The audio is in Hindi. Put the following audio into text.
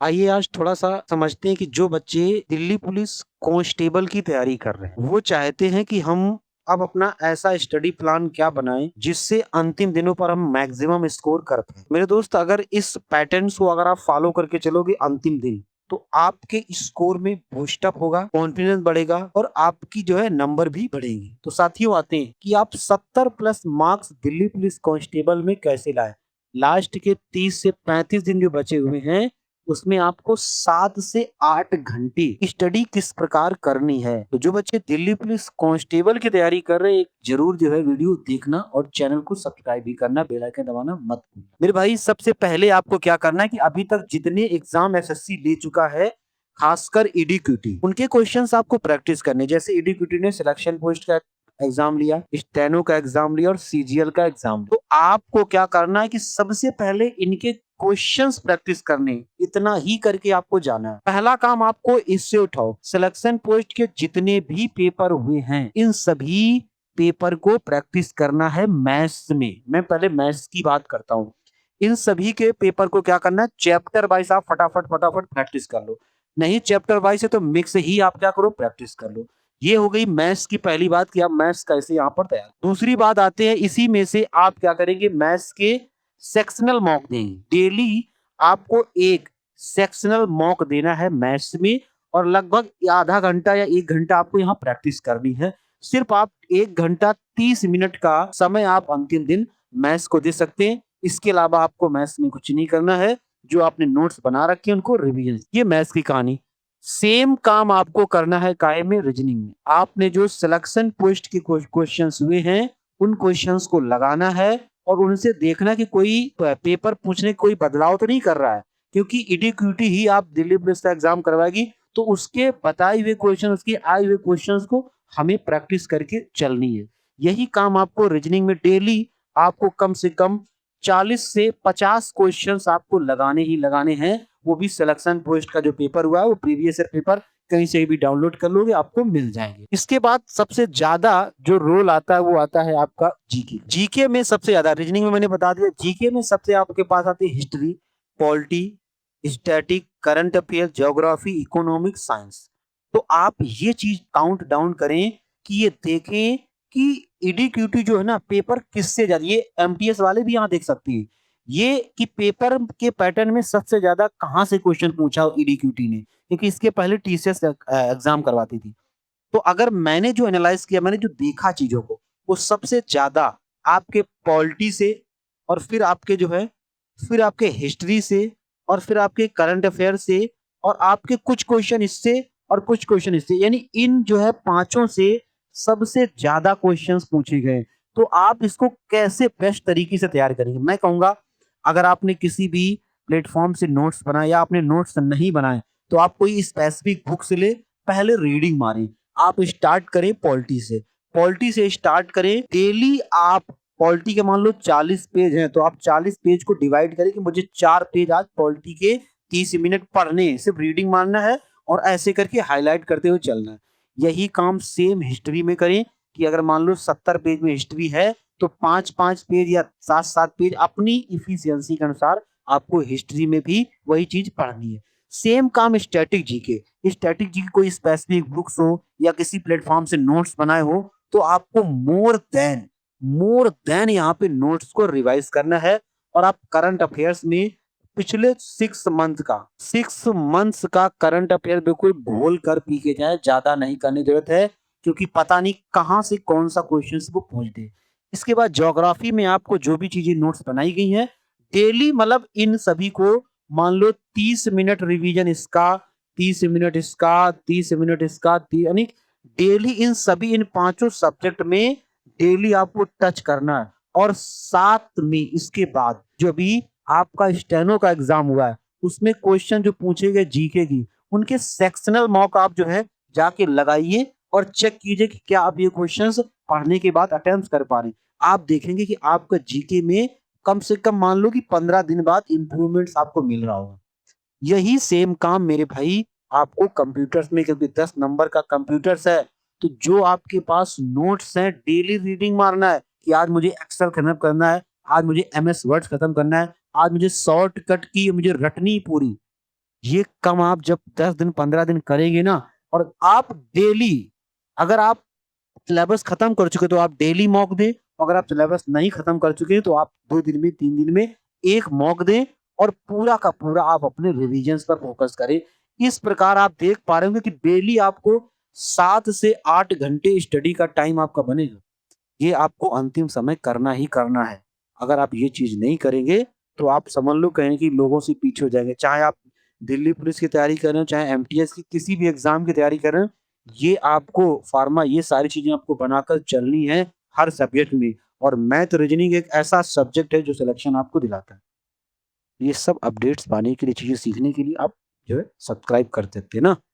आइए आज थोड़ा सा समझते हैं कि जो बच्चे दिल्ली पुलिस कांस्टेबल की तैयारी कर रहे हैं वो चाहते हैं कि हम अब अपना ऐसा स्टडी प्लान क्या बनाएं जिससे अंतिम दिनों पर हम मैक्सिमम स्कोर कर पाए। मेरे दोस्त, अगर इस पैटर्न्स को अगर आप फॉलो करके चलोगे अंतिम दिन, तो आपके स्कोर में बूस्टअप होगा, कॉन्फिडेंस बढ़ेगा और आपकी जो है नंबर भी बढ़ेंगे। तो साथियों, आते हैं कि आप 70+ मार्क्स दिल्ली पुलिस कांस्टेबल में कैसे लाए। लास्ट के 30 से 35 दिन जो बचे हुए हैं उसमें आपको 7 से 8 घंटे स्टडी किस प्रकार करनी है। तो जो बच्चे दिल्ली पुलिस कांस्टेबल की तैयारी कर रहे हैं, जरूर जो है वीडियो देखना और चैनल को सब्सक्राइब भी करना, बेल आइकन दबाना मत भूलना। मेरे भाई, सबसे पहले आपको क्या करना है कि अभी तक जितने एग्जाम एसएससी ले चुका है, खासकर ईडीक्यूटी, उनके क्वेश्चंस आपको प्रैक्टिस करने। जैसे ईडीक्यूटी ने सिलेक्शन पोस्ट का एग्जाम लिया, स्टेनो का एग्जाम लिया और सीजीएल का एग्जाम, तो आपको क्या करना है कि सबसे पहले इनके क्वेश्चंस प्रैक्टिस करने। इतना ही करके आपको जाना है। पहला काम आपको इससे उठाओ, सिलेक्शन पोस्ट के जितने भी पेपर हुए हैं इन सभी पेपर को प्रैक्टिस करना है मैथ्स में। मैं पहले मैथ्स की बात करता हूँ। इन सभी के पेपर को क्या करना है, चैप्टर वाइज आप फटाफट फटाफट प्रैक्टिस कर लो। नहीं चैप्टर वाइज है तो मिक्स ही आप क्या करो, प्रैक्टिस कर लो। ये हो गई मैथ्स की पहली बात कि आप मैथ्स कैसे यहाँ पर तैयार। दूसरी बात आते हैं, इसी में से आप क्या करेंगे, मैथ्स के सेक्शनल मॉक देंगे। डेली आपको एक सेक्शनल मॉक देना है मैथ्स में, और लगभग आधा घंटा या 1 घंटा आपको यहाँ प्रैक्टिस करनी है। सिर्फ आप 1 घंटा 30 मिनट का समय आप अंतिम दिन मैथ्स को दे सकते हैं। इसके अलावा आपको मैथ्स में कुछ नहीं करना है। जो आपने नोट्स बना रखे हैं उनको रिवीजन। ये मैथ्स की कहानी। सेम काम आपको करना है काय में, रीजनिंग में। आपने जो सिलेक्शन पोस्ट के क्वेश्चंस हुए हैं उन क्वेश्चंस को लगाना है और उनसे देखना कि कोई पेपर पूछने कोई बदलाव तो नहीं कर रहा है, क्योंकि ईडीक्यूटी ही आप दिल्ली पुलिस का एग्जाम करवाएगी। तो उसके बताए हुए क्वेश्चन, उसके आए हुए क्वेश्चंस को हमें प्रैक्टिस करके चलनी है। यही काम आपको रीजनिंग में डेली आपको कम से कम 40 से 50 क्वेश्चंस आपको लगाने ही लगाने हैं। वो भी सिलेक्शन पोस्ट का जो पेपर हुआ है वो प्रीवियस ईयर पेपर कहीं से भी डाउनलोड कर लोगे, आपको मिल जाएंगे। इसके बाद सबसे ज्यादा जो रोल आता है वो आता है आपका जीके। जीके में सबसे ज्यादा, रीजनिंग में मैंने बता दिया, जीके में सबसे आपके पास आती है history, polity, static, current affair, geography, economic, science. तो आप ये चीज काउंट डाउन करें कि ये देखें कि ईडीक्यूटी जो है ना पेपर किससे ज्यादा, ये एमटीएस वाले भी यहाँ देख सकते हैं ये कि पेपर के पैटर्न में सबसे ज्यादा कहां से क्वेश्चन पूछा ईडीक्यूटी ने, क्योंकि इसके पहले टीसीएस एग्जाम करवाती थी। तो अगर मैंने जो एनालाइज किया, मैंने जो देखा चीजों को, वो सबसे ज्यादा आपके पॉलिटी से, और फिर आपके जो है, फिर आपके हिस्ट्री से, और फिर आपके करंट अफेयर से, और आपके कुछ क्वेश्चन इससे और कुछ क्वेश्चन इससे, यानी इन जो है पांचों से सबसे ज्यादा क्वेश्चंस पूछे गए। तो आप इसको कैसे बेस्ट तरीके से तैयार करेंगे, मैं कहूंगा अगर आपने किसी भी प्लेटफॉर्म से नोट्स बनाए या आपने नोट्स नहीं बनाए, तो आप कोई स्पेसिफिक बुक से ले, पहले रीडिंग मारें। आप स्टार्ट करें पॉलिटी से, पॉलिटी से स्टार्ट करें। डेली आप पॉलिटी के मान लो 40 पेज हैं, तो आप 40 पेज को डिवाइड करें कि मुझे 4 पेज आज पॉलिटी के 30 मिनट पढ़ने हैं, सिर्फ रीडिंग मारना है और ऐसे करके हाईलाइट करते हुए चलना है। यही काम सेम हिस्ट्री में करें कि अगर मान लो 70 पेज में हिस्ट्री है, तो 5-5 पेज या 7-7 पेज अपनी इफिशियंसी के अनुसार आपको हिस्ट्री में भी वही चीज पढ़नी है। सेम काम स्टैटिक जीके। स्टैटिक जीके कोई स्पेसिफिक बुक्स हो या किसी प्लेटफॉर्म से नोट्स बनाए हो, तो आपको मोर देन यहाँ पे नोट्स को रिवाइज करना है। और आप करंट अफेयर्स में पिछले 6 मंथ्स का करंट अफेयर बिल्कुल घोल कर पी के जाए, ज्यादा नहीं करने की जरूरत है, क्योंकि पता नहीं कहां से कौन सा क्वेश्चन वो पूछ दे। इसके बाद ज्योग्राफी में आपको जो भी चीजें नोट्स बनाई गई हैं, डेली मतलब इन सभी को मान लो 30 मिनट रिवीजन इसका, 30 मिनट इसका, 30 मिनट इसका, यानी डेली इन पांचों सब्जेक्ट में डेली आपको टच करना है। और साथ में इसके बाद जो भी आपका स्टेनो का एग्जाम हुआ है उसमें क्वेश्चन जो पूछे गए जीके की, उनके सेक्शनल मॉक आप जो है जाके लगाइए और चेक कीजिए कि क्या आप ये क्वेश्चंस पढ़ने के बाद अटेम्प्ट कर पा रहे हैं। आप देखेंगे कि आपका जीके में कम से कम मान लो कि 15 दिन बाद इंप्रूवमेंट्स आपको मिल रहा होगा। यही सेम काम मेरे भाई आपको कंप्यूटर्स में, क्योंकि 10 नंबर का कंप्यूटर्स है, तो जो आपके पास नोट्स हैं डेली रीडिंग मारना है कि आज मुझे एक्सेल खत्म करना है, आज मुझे एमएस वर्ड खत्म करना है, आज मुझे शॉर्टकट की मुझे रटनी पूरी। ये कम आप जब 10 दिन 15 दिन करेंगे ना, और आप डेली, अगर आप सिलेबस खत्म कर चुके तो आप डेली मॉक दें, अगर आप सिलेबस नहीं खत्म कर चुके तो आप 2 दिन में 3 दिन में 1 मॉक दें, और पूरा का पूरा आप अपने रिविजन्स पर फोकस करें। इस प्रकार आप देख पा रहे होंगे कि डेली आपको 7 से 8 घंटे स्टडी का टाइम आपका बनेगा। ये आपको अंतिम समय करना ही करना है। अगर आप ये चीज़ नहीं करेंगे, तो आप समझ लो कहीं कि लोगों से पीछे हो जाएँगे। चाहे आप दिल्ली पुलिस की तैयारी कर रहे हो, चाहे एमटीएस की किसी भी एग्ज़ाम की तैयारी कर रहे हो, ये आपको फार्मा ये सारी चीज़ें आपको बनाकर चलनी है हर सब्जेक्ट में। और मैथ, रीजनिंग एक ऐसा सब्जेक्ट है जो सिलेक्शन आपको दिलाता है। ये सब अपडेट्स पाने के लिए, चीज़ें सीखने के लिए आप जो है सब्सक्राइब कर सकते हैं ना।